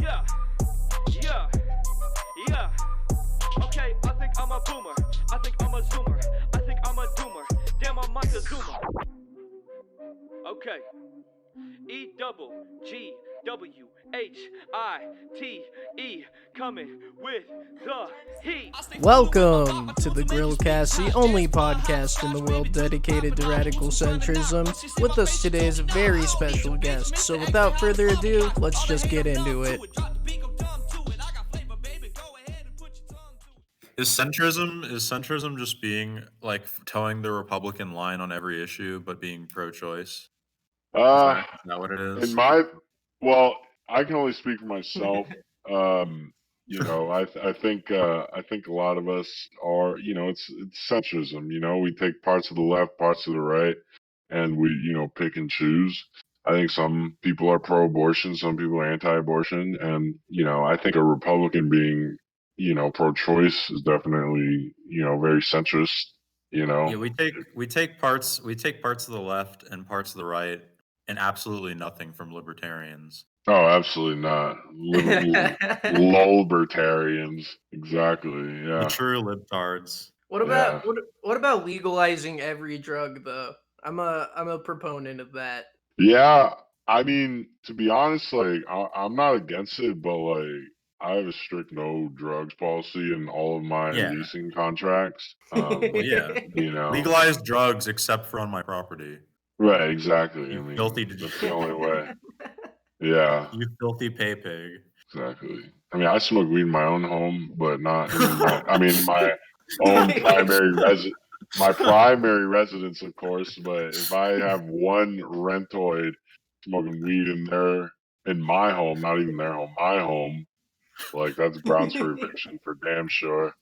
Yeah, yeah, yeah. Okay, I think I'm a boomer. I think I'm a zoomer. I think I'm a doomer. Damn, I'm Montezuma. Okay. EWGWHITE coming with the heat. Welcome to the Grillcast, the only podcast in the world dedicated to radical centrism. With us today is a very special guest. So without further ado, let's just get into it. Is centrism just being like towing the Republican line on every issue, but being pro-choice? Is that what it is? I can only speak for myself. I think a lot of us are, it's centrism. We take parts of the left, parts of the right, and we, pick and choose. I think some people are pro-abortion, some people are anti-abortion, and I think a Republican being, pro-choice is definitely, very centrist. Yeah, we take parts of the left and parts of the right, and absolutely nothing from libertarians. Oh, absolutely not. Libertarians, exactly. The Yeah. true libtards. What about legalizing every drug though? I'm a proponent of that. Yeah. I mean, to be honest, like I'm not against it, but like I have a strict no drugs policy in all of my Yeah. leasing contracts. Well, yeah. Legalize drugs except for on my property. Right, exactly. You I mean, filthy that's the only way. Yeah. You filthy pay pig. Exactly. I mean, I smoke weed in my own home, but not in my own primary residence. My primary residence, of course, but if I have one rentoid smoking weed in my home, not even their home, my home, like that's grounds for eviction for damn sure.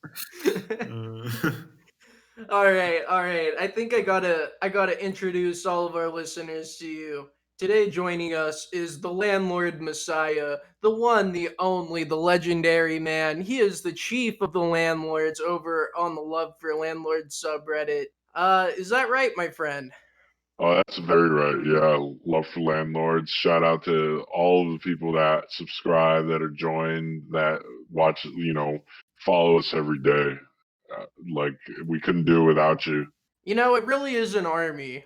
All right. I think I gotta introduce all of our listeners to you. Today joining us is the Landlord Messiah, the one, the only, the legendary man. He is the chief of the landlords over on the Love for Landlords subreddit. Is that right, my friend? Oh, that's very right. Yeah, love for landlords. Shout out to all of the people that subscribe, that are joined, that watch, follow us every day. Like we couldn't do it without you. It really is an army.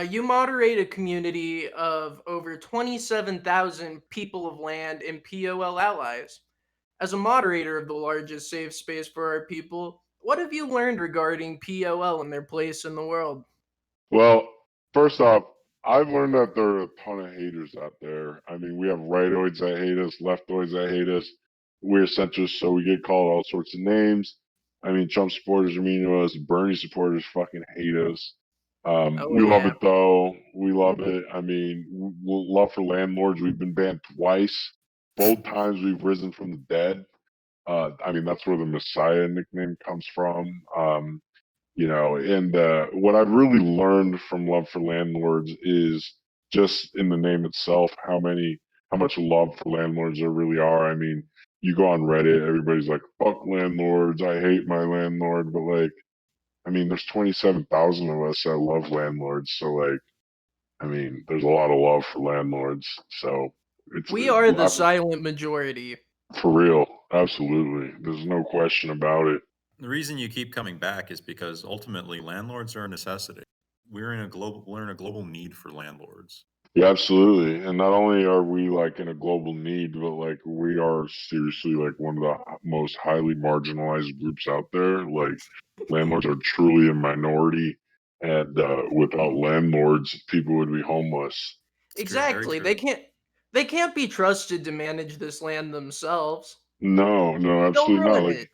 You moderate a community of over 27,000 people of land and POL allies. As a moderator of the largest safe space for our people, what have you learned regarding POL and their place in the world? Well, first off, I've learned that there are a ton of haters out there. I mean, we have rightoids that hate us, leftoids that hate us. We're centrists, so we get called all sorts of names. I mean, Trump supporters are mean to us. Bernie supporters fucking hate us. We love it though. We love it. I mean, love for landlords. We've been banned twice. Both times we've risen from the dead. I mean, that's where the Messiah nickname comes from. And what I've really learned from Love for Landlords is just in the name itself, how much love for landlords there really are. I mean, you go on Reddit, everybody's like, fuck landlords, I hate my landlord, but like, I mean, there's 27,000 of us that love landlords, so like, I mean, there's a lot of love for landlords, so we are the silent majority. For real, absolutely. There's no question about it. The reason you keep coming back is because ultimately landlords are a necessity. We're in a global need for landlords. Yeah, absolutely. And not only are we like in a global need, but like we are seriously like one of the most highly marginalized groups out there. Like landlords are truly a minority, and without landlords, people would be homeless. Exactly. They can't be trusted to manage this land themselves. No, absolutely not.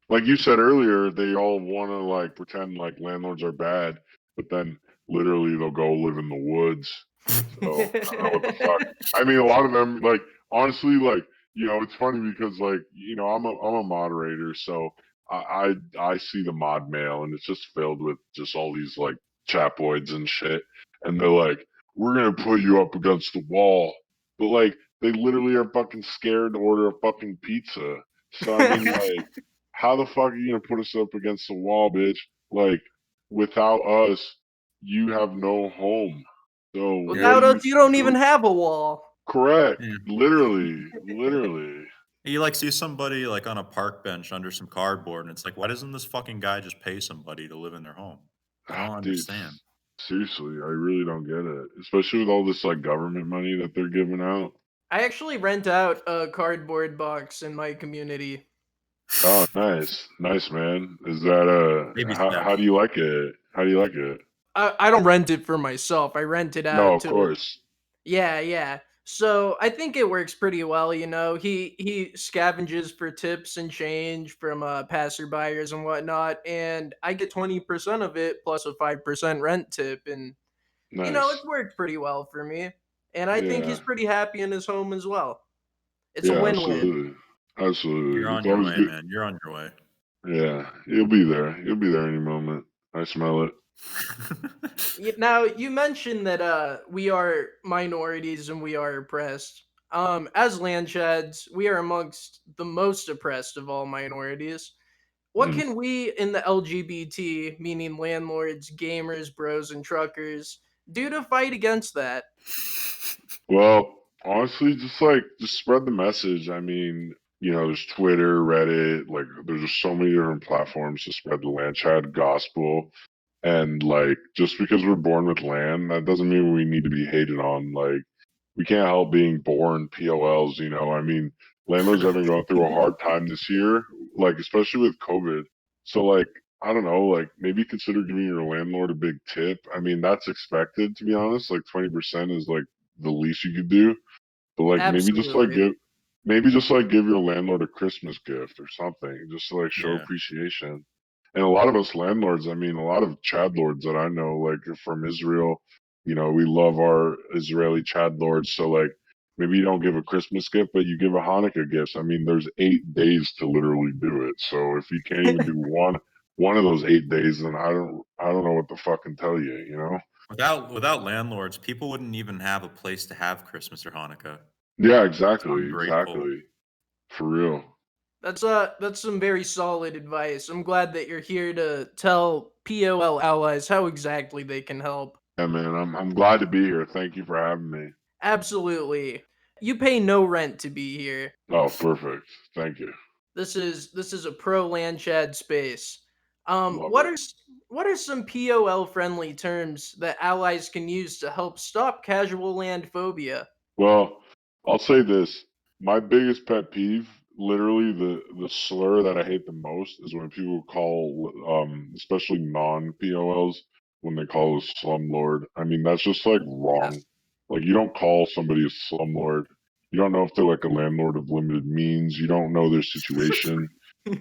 Like you said earlier, they all want to like pretend like landlords are bad, but then literally they'll go live in the woods. So I don't know what the fuck. I mean, a lot of them, like honestly, like it's funny because like I'm a moderator, so I see the mod mail and it's just filled with just all these like chaploids and shit, and they're like, we're gonna put you up against the wall, but like they literally are fucking scared to order a fucking pizza. So I mean, like, how the fuck are you gonna put us up against the wall, bitch? Like, without us, you have no home. So without us, you don't even have a wall. Correct. Yeah. Literally. You like see somebody like on a park bench under some cardboard, and it's like, why doesn't this fucking guy just pay somebody to live in their home? I don't Dude, understand. seriously, I really don't get it. Especially with all this like government money that they're giving out. I actually rent out a cardboard box in my community. Oh, nice, man. Is that Baby how do steps. you like it? How do you like it? I don't rent it for myself. I rent it No, out of to. course. Yeah. So I think it works pretty well, you know. He scavenges for tips and change from passerbyers and whatnot, and I get 20% of it plus a 5% rent tip, and it's Nice. worked pretty well for me. And I think Yeah. he's pretty happy in his home as well. It's a Yeah, win-win. absolutely. You're Absolutely. It's on your always way, good. man. You're on your way. Yeah, you'll be there. You'll be there any moment. I smell it. Now you mentioned that we are minorities and we are oppressed. As landchads, we are amongst the most oppressed of all minorities. What Mm. can we in the LGBT, meaning landlords, gamers, bros, and truckers, do to fight against that? Well, honestly, just spread the message. I mean, there's Twitter, Reddit, like there's just so many different platforms to spread the land chat gospel. And like just because we're born with land, that doesn't mean we need to be hated on. Like we can't help being born POLs, I mean, landlords have been going through a hard time this year, like especially with COVID. So like I don't know, like maybe consider giving your landlord a big tip. I mean, that's expected to be honest. Like 20% is like the least you could do. But like Absolutely. maybe just like give your landlord a Christmas gift or something, just to like show Yeah. appreciation. And a lot of us landlords, I mean, a lot of Chad lords that I know, like are from Israel, we love our Israeli Chad lords. So like maybe you don't give a Christmas gift, but you give a Hanukkah gift. I mean, there's 8 days to literally do it. So if you can't even do one of those 8 days, then I don't know what to fucking tell you, you know? Without landlords, people wouldn't even have a place to have Christmas or Hanukkah. Yeah, It's exactly, ungrateful. For real. That's some very solid advice. I'm glad that you're here to tell POL allies how exactly they can help. Yeah, man, I'm glad to be here. Thank you for having me. Absolutely. You pay no rent to be here. Oh, perfect. Thank you. This is a pro land chad space. Love What it. are what are some POL friendly terms that allies can use to help stop casual land phobia? Well, I'll say this. My biggest pet peeve, literally the slur that I hate the most is when people call especially non-POLs when they call us slumlord. I mean, that's just like wrong. Yes. Like you don't call somebody a slumlord. You don't know if they're like a landlord of limited means. You don't know their situation.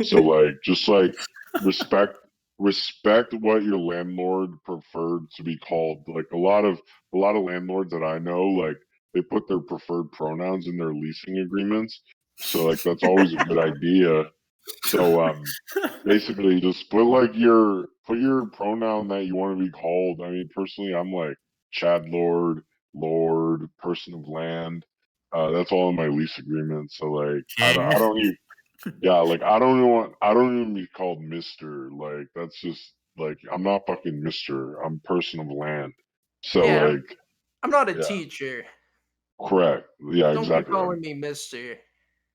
So like just like respect what your landlord preferred to be called. Like a lot of landlords that I know, like they put their preferred pronouns in their leasing agreements. So like that's always a good idea. So basically just put your pronoun that you want to be called. I mean personally I'm like Chad Lord, Lord, person of land. That's all in my lease agreement. So like King. I don't even yeah, like I don't even be called Mister. Like that's just like I'm not fucking Mister. I'm person of land. So Yeah, like I'm not a yeah, teacher. correct. Yeah, Don't be exactly. calling me mister.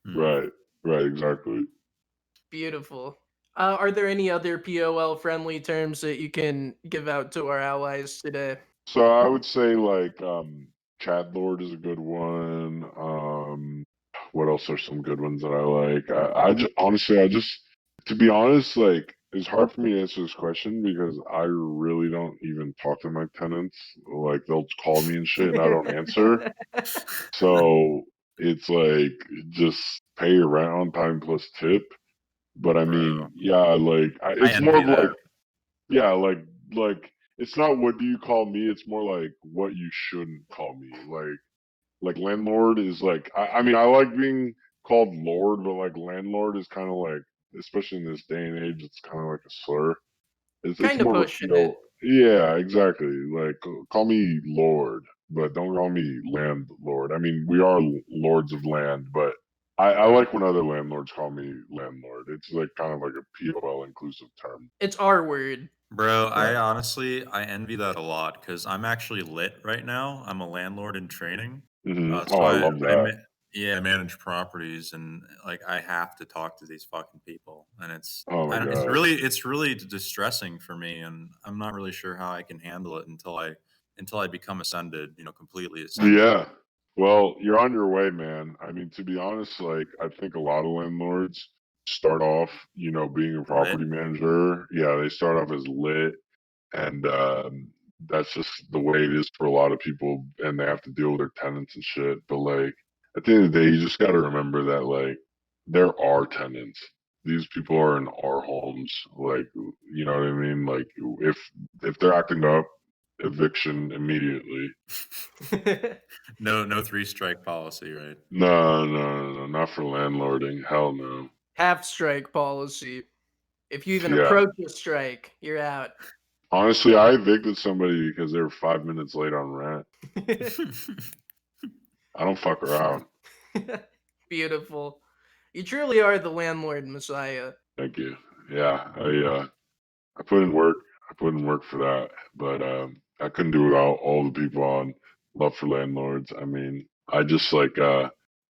Hmm. Right. Right, exactly. Beautiful. Are there any other POL friendly terms that you can give out to our allies today? So I would say like Chad Lord is a good one. What else are some good ones that I like? I just honestly I just to be honest, like it's hard for me to answer this question because I really don't even talk to my tenants. Like they'll call me and shit and I don't answer. So it's like just pay your rent on time plus tip. But I Bro, mean, yeah, like I it's more envy of like that. yeah, like it's not what do you call me, it's more like what you shouldn't call me. Like landlord is like I mean I like being called lord, but like landlord is kind of like especially in this day and age, it's kind of like a slur. It's Kind of more of a pushing it. yeah, exactly. Like call me lord, but don't call me landlord. I mean we are lords of land, but I like when other landlords call me landlord. It's like kind of like a POL inclusive term. It's our word. Bro, I envy that a lot because I'm actually lit right now. I'm a landlord in training. Oh, So I love that. I manage properties and like I have to talk to these fucking people, and Oh my god. it's really distressing for me, and I'm not really sure how I can handle it until I become ascended, completely ascended. Yeah. Well, you're on your way, man. I mean, to be honest, like I think a lot of landlords start off, being a Lit. property manager. Yeah, they start off as lit, and that's just the way it is for a lot of people, and they have to deal with their tenants and shit. But like at the end of the day, you just got to remember that like there are tenants. These people are in our homes. Like, you know what I mean? Like if they're acting up, eviction immediately. No 3-strike policy, right? No, not for landlording. Hell no. Half strike policy. If you even Yeah. approach a strike, you're out. Honestly, I evicted somebody because they were 5 minutes late on rent. I don't fuck around. Beautiful. You truly are the landlord messiah. Thank you. Yeah, I put in work. I put in work for that, but I couldn't do it without all the people on Love for Landlords. I mean, I just like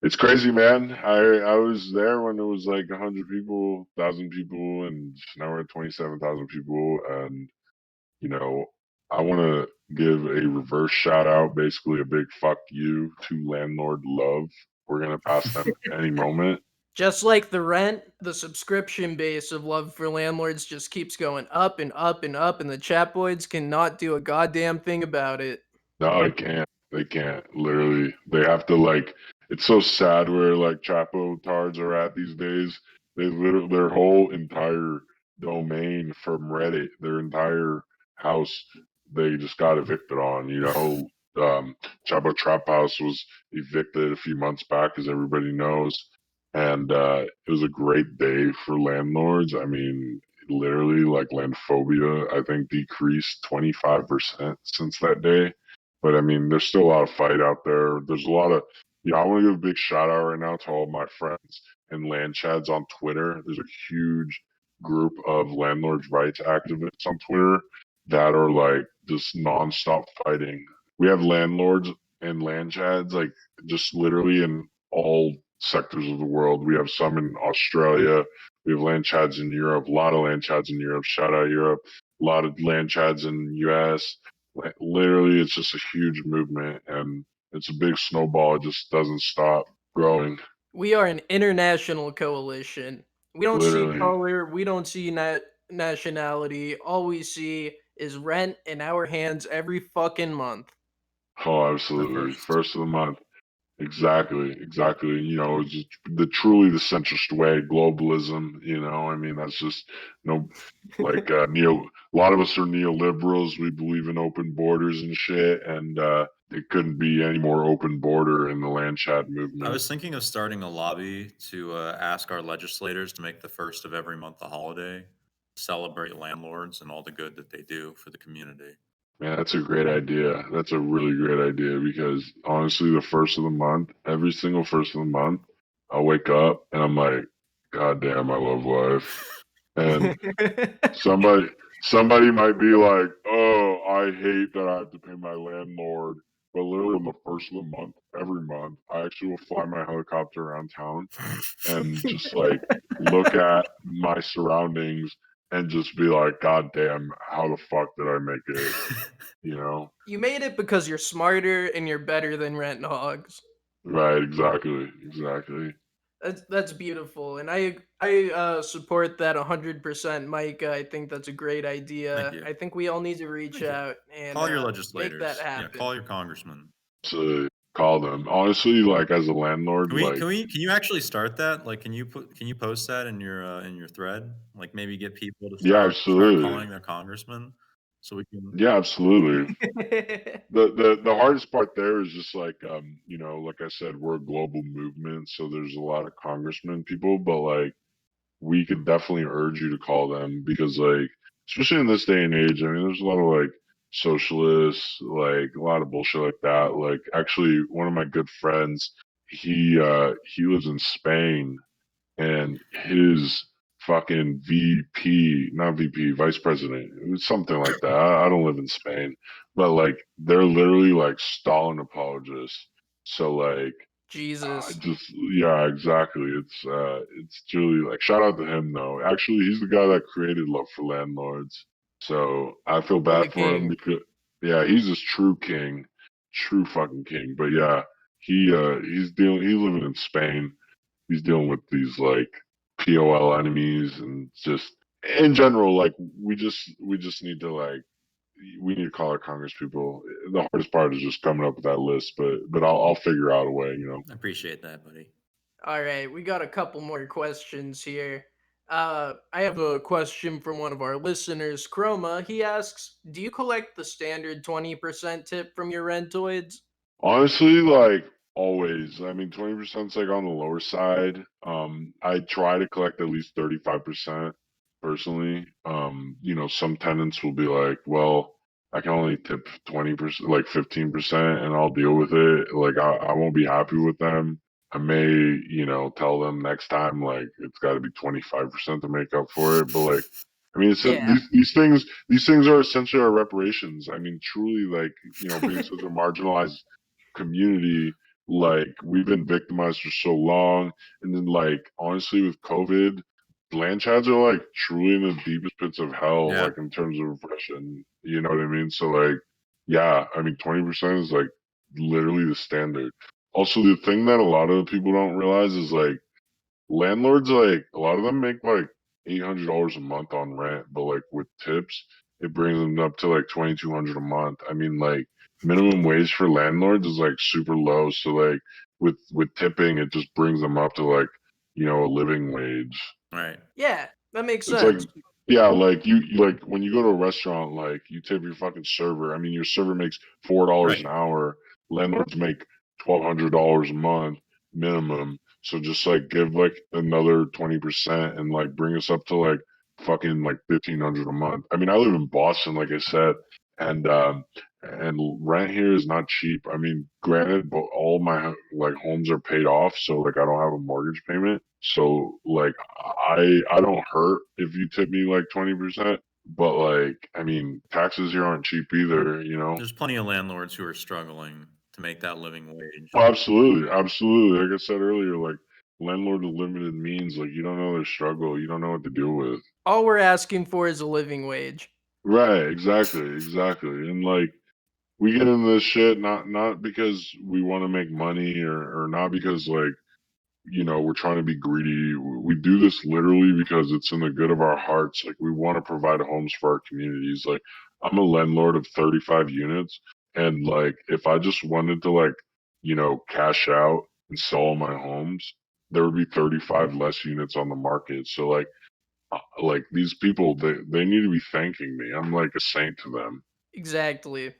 it's crazy, man. I was there when it was like 100 people, 1,000 people, and now we're at 27,000 people, and you know, I want to give a reverse shout out, basically a big fuck you to Landlord Love. We're gonna pass them any moment. Just like the rent, the subscription base of Love for Landlords just keeps going up and up and up, and the Chapoids cannot do a goddamn thing about it. No, they can't. They can't. Literally, they have to like. It's so sad where like Chapo tards are at these days. They literally their whole entire domain from Reddit, their entire house, they just got evicted on. Chapo Trap House was evicted a few months back, as everybody knows, and it was a great day for landlords. I mean, literally, like landphobia, I think decreased 25% since that day. But I mean, there's still a lot of fight out there. There's a lot of, I want to give a big shout out right now to all my friends and land chads on Twitter. There's a huge group of landlords' rights activists on Twitter that are like just nonstop fighting. We have landlords and land chads like just literally in all sectors of the world. We have some in Australia. We have land chads in Europe. A lot of land chads in Europe. Shout out Europe. A lot of land chads in US. Literally, it's just a huge movement, and it's a big snowball. It just doesn't stop growing. We are an international coalition. We don't see Literally. color, we don't see nationality. All we see is rent in our hands every fucking month. Oh, The absolutely. first. First of the month. Exactly. It's just truly the centrist way, globalism. I mean, that's just like A lot of us are neoliberals. We believe in open borders and shit, and it couldn't be any more open border in the land chat I movement. was thinking of starting a lobby to ask our legislators to make the first of every month a holiday, celebrate landlords and all the good that they do for the community. Man, that's a great idea. That's a really great idea because honestly, the first of the month, every single first of the month, I'll wake up and I'm like, God damn, I love life. And somebody might be like, oh, I hate that I have to pay my landlord. But literally on the first of the month, every month, I actually will fly my helicopter around town and just like look at my surroundings and just be like, God damn, how the fuck did I make it? You made it because you're smarter and you're better than rent hogs. Right, exactly. That's beautiful, and I support that 100%, Micah. I think that's a great idea. Thank you. I think we all need to reach Thank you. out and Call your make legislators. that Yeah, happen. call your congressman. To call them. Honestly, like as a landlord, Can you actually start that? Like, can you post that in your thread? Like, maybe get people to yeah, start absolutely. calling their congressman, so we can. Yeah, absolutely. The hardest part there is just like like I said, we're a global movement, so there's a lot of congressmen people, but like we could definitely urge you to call them because like especially in this day and age, I mean there's a lot of like socialists, like a lot of bullshit like that. Like actually one of my good friends, he lives in Spain and his fucking not VP, vice president. It was something like that. I don't live in Spain, but like they're literally like Stalin apologists. So like I Jesus. just yeah, exactly. It's truly like shout out to him though. Actually, he's the guy that created Love for Landlords. So I feel What a bad for him king. because yeah, he's this true king, true fucking king. But yeah, he's living in Spain. He's dealing with these like POL enemies and just in general, like we just need to like we need to call our Congress people. The hardest part is just coming up with that list, but I'll figure out a way, you know. I appreciate that, buddy. All right, we got a couple more questions here. I have a question from one of our listeners, Chroma. He asks, "Do you collect the standard 20% tip from your rentoids?" Honestly, like always, I mean, 20% is like on the lower side. I try to collect at least 35% personally. Some tenants will be like, well, I can only tip 20%, like 15%, and I'll deal with it. Like, I won't be happy with them. I may, tell them next time, like, it's got to be 25% to make up for it. But, like, I mean, Yeah. these things are essentially our reparations. I mean, truly, like, being such a marginalized community, like we've been victimized for so long, and then like honestly with COVID, land chads are like truly in the deepest pits of hell, Yeah. like in terms of repression. You know what I mean? So like, yeah, I mean 20% is like literally the standard. Also, the thing that a lot of people don't realize is like landlords, like a lot of them make like $800 a month on rent, but like with tips, it brings them up to like 2,200 a month. I mean, like minimum wage for landlords is like super low, so like with tipping, it just brings them up to like a living wage. Right. Yeah, that makes It's like sense. yeah, like you like when you go to a restaurant, like you tip your fucking server. I mean, your server makes $4 an Right. hour. Landlords make $1,200 a month minimum. So just like give like another 20% and like bring us up to like fucking like 1,500 a month. I mean, I live in Boston, like I said, and rent here is not cheap. I mean, granted, but all my like homes are paid off, so like I don't have a mortgage payment. So like I don't hurt if you tip me like 20%, but like I mean taxes here aren't cheap either, you know. There's plenty of landlords who are struggling to make that living wage. Oh, absolutely, absolutely. Like I said earlier, like landlord with limited means, like you don't know their struggle, you don't know what to deal with. All we're asking for is a living wage. Right, exactly. And like we get into this shit not because we want to make money or not because like we're trying to be greedy. We do this literally because it's in the good of our hearts. Like we want to provide homes for our communities. Like I'm a landlord of 35 units, and like if I just wanted to like cash out and sell my homes, there would be 35 less units on the market. So like these people, they need to be thanking me. I'm like a saint to them. Exactly.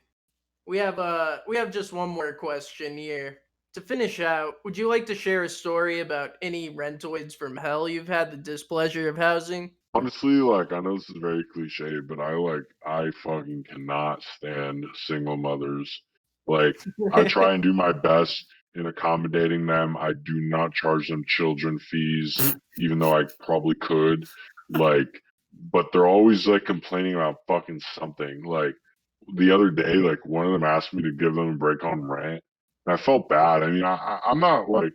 We have just one more question here. To finish out, would you like to share a story about any rentoids from hell you've had the displeasure of housing? Honestly, like I know this is very cliche, but I fucking cannot stand single mothers. Like I try and do my best in accommodating them. I do not charge them children fees, even though I probably could. Like, but they're always like complaining about fucking something. Like the other day, like one of them asked me to give them a break on rent, and I felt bad. I mean, I'm not like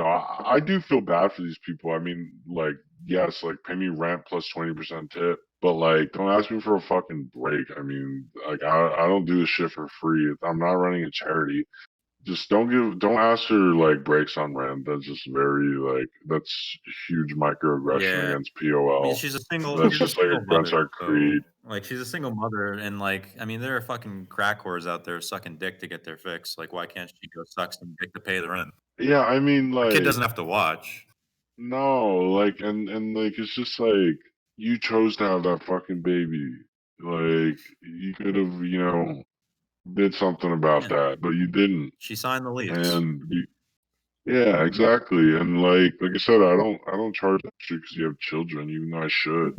I do feel bad for these people. I mean, like yes, like pay me rent plus 20% tip, but like don't ask me for a fucking break. I mean, like I don't do this shit for free. I'm not running a charity. Just don't ask for like breaks on rent. That's just very like that's huge microaggression Yeah. against I mean, POL. she's a single That's she's a just like single against mother, our so, creed. like, she's a single mother, and, like, I mean, there are fucking crack whores out there sucking dick to get their fix, like, why can't she go suck some dick to pay the rent? Yeah, I mean Her kid like doesn't have to watch. no, like and like it's just like you chose to have that fucking baby. Like you could have, did something about Yeah. that, but you didn't. She signed the lease. And yeah, exactly. And like I said, I don't charge extra because you have children, even though I should.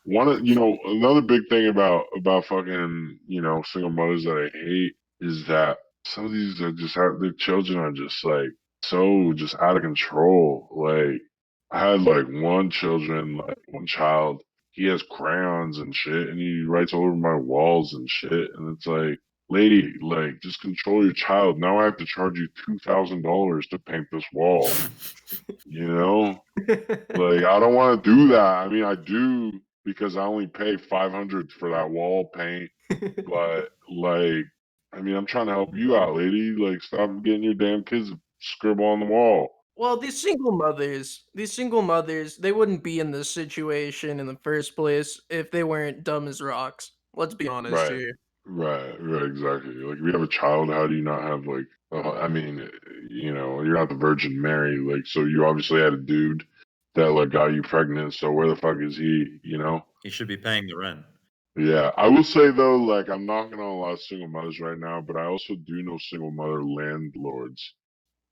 Another big thing about fucking single mothers that I hate is that some of these are just have their children are just like so just out of control. Like I had like one child. He has crayons and shit, and he writes all over my walls and shit. And it's like, lady, like, just control your child. Now I have to charge you $2,000 to paint this wall. You know, like, I don't want to do that. I mean, I do because I only pay $500 for that wall paint. But like, I mean, I'm trying to help you out, lady. Like, stop getting your damn kids to scribble on the wall. Well, these single mothers, they wouldn't be in this situation in the first place if they weren't dumb as rocks. Let's be honest Right. here. Right, exactly. Like, if you have a child, how do you not have like? I mean, you're not the Virgin Mary, like, so you obviously had a dude that like got you pregnant. So where the fuck is he? You know? He should be paying the rent. Yeah, I will say though, like, I'm knocking on a lot of single mothers right now, but I also do know single mother landlords.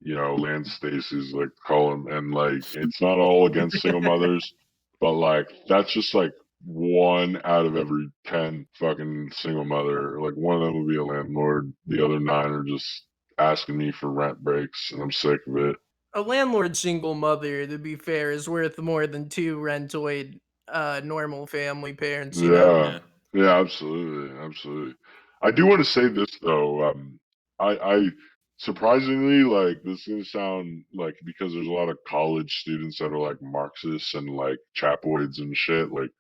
Land Stacy's like call them, and like it's not all against single mothers, but like that's just like 1 out of every 10 fucking single mother. Like one of them will be a landlord, the other 9 are just asking me for rent breaks, and I'm sick of it. A landlord single mother, to be fair, is worth more than 2 rentoid normal family parents, you know? Yeah, Yeah. yeah, absolutely. I do want to say this though. I surprisingly, like, this is gonna sound like, because there's a lot of college students that are like Marxists and like chapoids and shit. Like,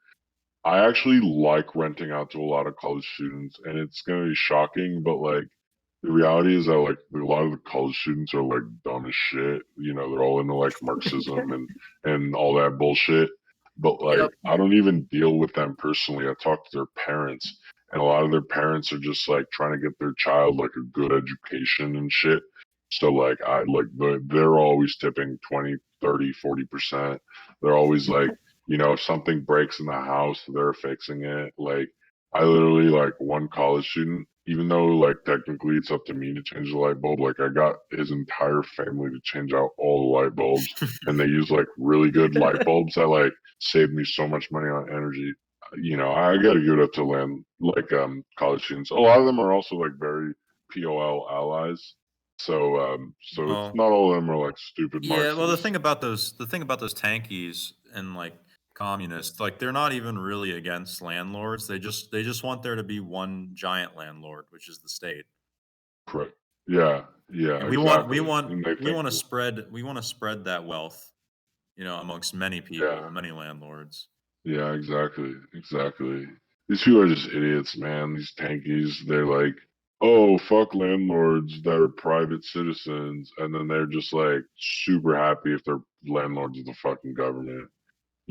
I actually like renting out to a lot of college students, and it's gonna be shocking, but like the reality is that like a lot of the college students are like dumb as shit. They're all into like Marxism and all that bullshit. But like Yep. I don't even deal with them personally. I talk to their parents, and a lot of their parents are just like trying to get their child like a good education and shit. So like they're always tipping 20, 30, 40%. They're always like, if something breaks in the house, they're fixing it. Like, I literally, like, one college student, even though like technically it's up to me to change the light bulb, like I got his entire family to change out all the light bulbs, and they use like really good light bulbs that like saved me so much money on energy. I gotta give it up to college students. A lot of them are also like very POL allies. So it's Well, not all of them are like stupid yeah. Well, the Marxists. thing about those tankies and like communists, like they're not even really against landlords. They just want there to be one giant landlord, which is the state. Correct. Yeah, yeah, And we want we exactly. want And they we think, want to spread that wealth, amongst many people, yeah, many landlords. yeah, exactly. These people are just idiots, man. These tankies, they're like, oh, fuck landlords that are private citizens, and then they're just like super happy if they're landlords of the fucking government.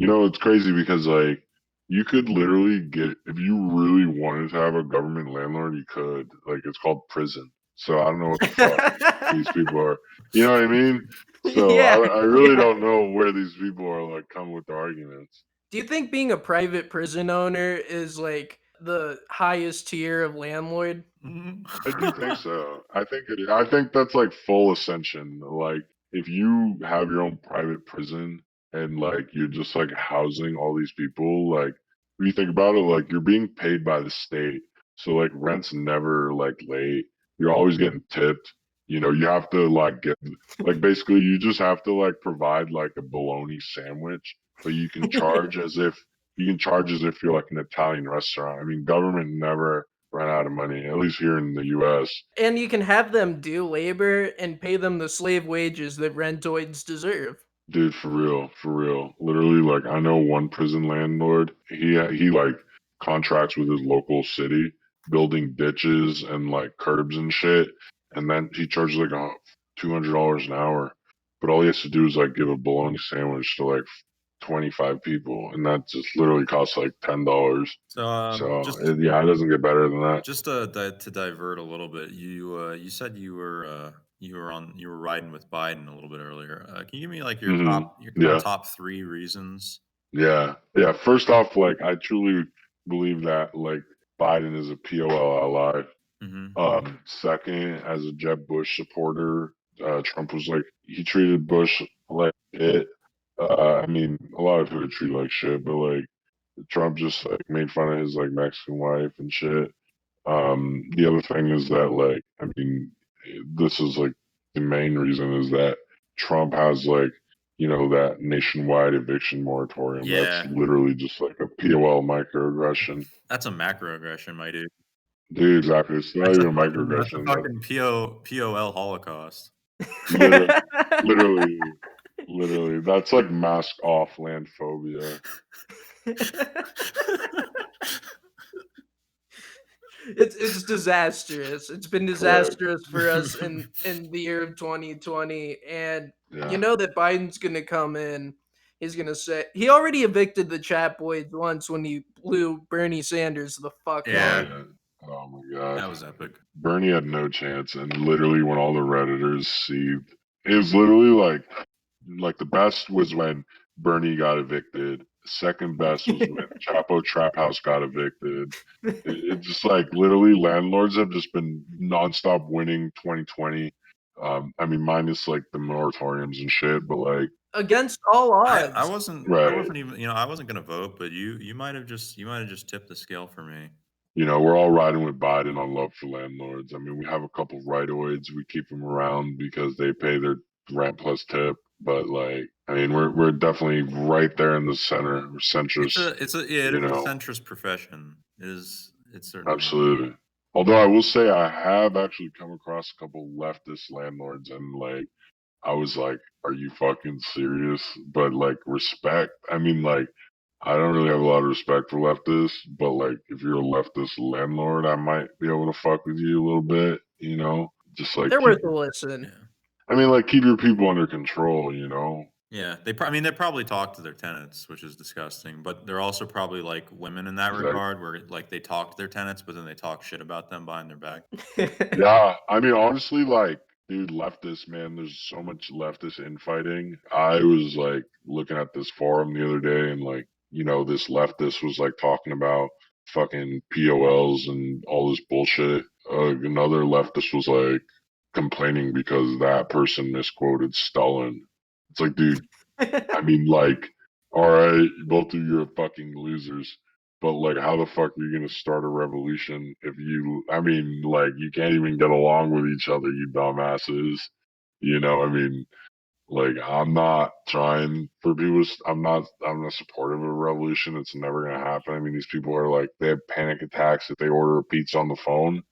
It's crazy because like you could literally get, if you really wanted to have a government landlord, you could. Like, it's called prison. So I don't know what the fuck these people are. You know what I mean? So Yeah, I really yeah. don't know where these people are like coming with their arguments. Do you think being a private prison owner is like the highest tier of landlord? I do think so. I think it is. I think that's like full ascension. Like, if you have your own private prison and like you're just like housing all these people, like, if you think about it, like, you're being paid by the state. So like rent's never like late. You're always getting tipped. You have to like get, like, basically you just have to like provide like a bologna sandwich, but you can charge as if you're like an Italian restaurant. I mean, government never run out of money, at least here in the US. And you can have them do labor and pay them the slave wages that rentoids deserve. Dude, for real, for real. Literally, like, I know one prison landlord. He like contracts with his local city, building ditches and like curbs and shit, and then he charges like $200 an hour. But all he has to do is like give a bologna sandwich to like 25 people, and that just literally costs like $10. So So yeah, it doesn't get better than that. just to divert a little bit, you said you were riding with Biden a little bit earlier. Can you give me like your Hmm. your kind of Yeah. top 3 reasons? Yeah. First off, like, I truly believe that like Biden is a POL ally. Hmm. Second, as a Jeb Bush supporter, Trump was like, he treated Bush like it. I mean, a lot of people treat like shit, but like Trump just like made fun of his like Mexican wife and shit. The other thing is that, like, I mean, this is like the main reason is that Trump has like that nationwide eviction moratorium. Yeah. That's literally just like a POL microaggression. That's a macroaggression, my dude. Dude, exactly. It's not That's even a a fucking microaggression. POL Holocaust. Literally, that's like mask off landphobia. It's disastrous. It's been disastrous for us in the year of 2020, and Yeah. you know that Biden's gonna come in. He's gonna say he already evicted the chat boys once when he blew Bernie Sanders the fuck Yeah. up. Oh my god. That was epic. Bernie had no chance, and literally when all the Redditors seethed, it was literally like the best was when Bernie got evicted. Second best was when Chapo Trap House got evicted. It's just like literally landlords have just been nonstop winning 2020. I mean, minus like the moratoriums and shit, but like Against all odds. I wasn't even I wasn't gonna vote, but you might have just tipped the scale for me. We're all riding with Biden on love for landlords. I mean, we have a couple rightoids. We keep them around because they pay their rent plus tip. But like, I mean, we're definitely right there in the center. We're centrist. It's a centrist profession. It's certainly absolutely. Although I will say I have actually come across a couple leftist landlords, and like, I was like, "Are you fucking serious?" But like, respect. I mean, like, I don't really have a lot of respect for leftists, but like, if you're a leftist landlord, I might be able to fuck with you a little bit. Just like they're worth a listen. Yeah. I mean, like, keep your people under control. Yeah, they probably talk to their tenants, which is disgusting. But they're also probably like women in that regard, where like they talk to their tenants, but then they talk shit about them behind their back. Yeah, I mean, honestly, like, dude, leftists, man, there's so much leftist infighting. I was like looking at this forum the other day, and like, this leftist was like talking about fucking POLs and all this bullshit. Another leftist was like complaining because that person misquoted Stalin. It's like, dude, I mean, like, all right, both of you are fucking losers. But like, how the fuck are you gonna start a revolution if I mean, like, you can't even get along with each other, you dumbasses. I mean, like, I'm not trying for people. I'm not supportive of a revolution. It's never gonna happen. I mean, these people are like, they have panic attacks if they order a pizza on the phone.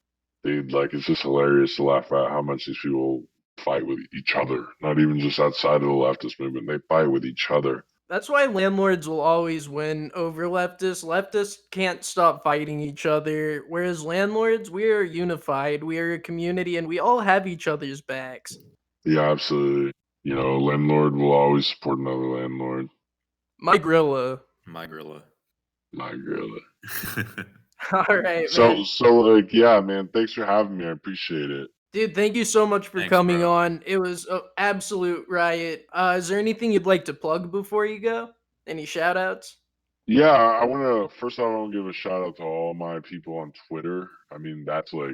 It's just hilarious to laugh at how much these people fight with each other. Not even just outside of the leftist movement. They fight with each other. That's why landlords will always win over leftists. Leftists can't stop fighting each other, whereas landlords, we are unified. We are a community, and we all have each other's backs. Yeah, absolutely. Landlord will always support another landlord. My Grilla. All right, man. So like, yeah, man, thanks for having me. I appreciate it. Dude, thank you so much for coming on. It was an absolute riot. Is there anything you'd like to plug before you go? Any shout outs? Yeah, I first off, I want to give a shout out to all my people on Twitter. I mean, that's a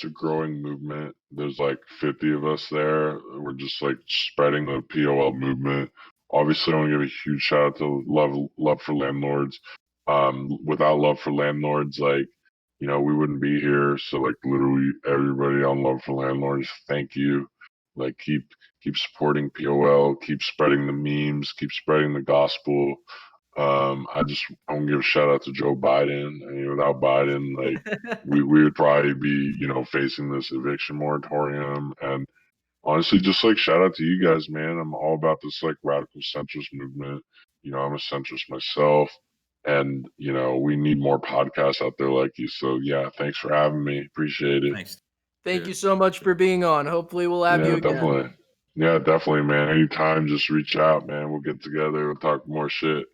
growing movement. There's like 50 of us there. We're just like spreading the POL movement. Obviously, I want to give a huge shout out to love for landlords. Without love for landlords, like, we wouldn't be here. So like, literally everybody on love for landlords, thank you. Like, keep supporting POL, keep spreading the memes, keep spreading the gospel. I want to give a shout out to Joe Biden. I mean, without Biden, like, we would probably be, facing this eviction moratorium. And honestly, just like, shout out to you guys, man. I'm all about this like radical centrist movement. I'm a centrist myself, and we need more podcasts out there like you. So yeah, thanks for having me. Appreciate it. Thanks. Thank you so much for being on. Hopefully we'll have you again. Definitely. Yeah, definitely, man. Anytime, just reach out, man. We'll get together. We'll talk more shit.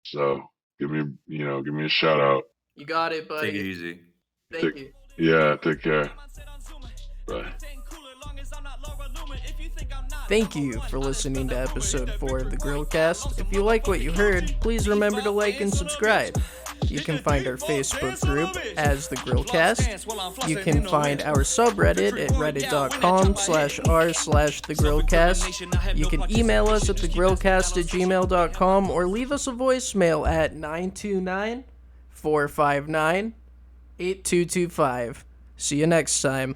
So give me a shout out. You got it, buddy. Take it easy. Thank you. Yeah, take care. Bye. Thank you for listening to episode 4 of the Grillcast. If you like what you heard, please remember to like and subscribe. You can find our Facebook group as the Grillcast. You can find our subreddit at reddit.com/r/thegrillcast. You can email us at thegrillcast@gmail.com or leave us a voicemail at 929-459-8225. See you next time.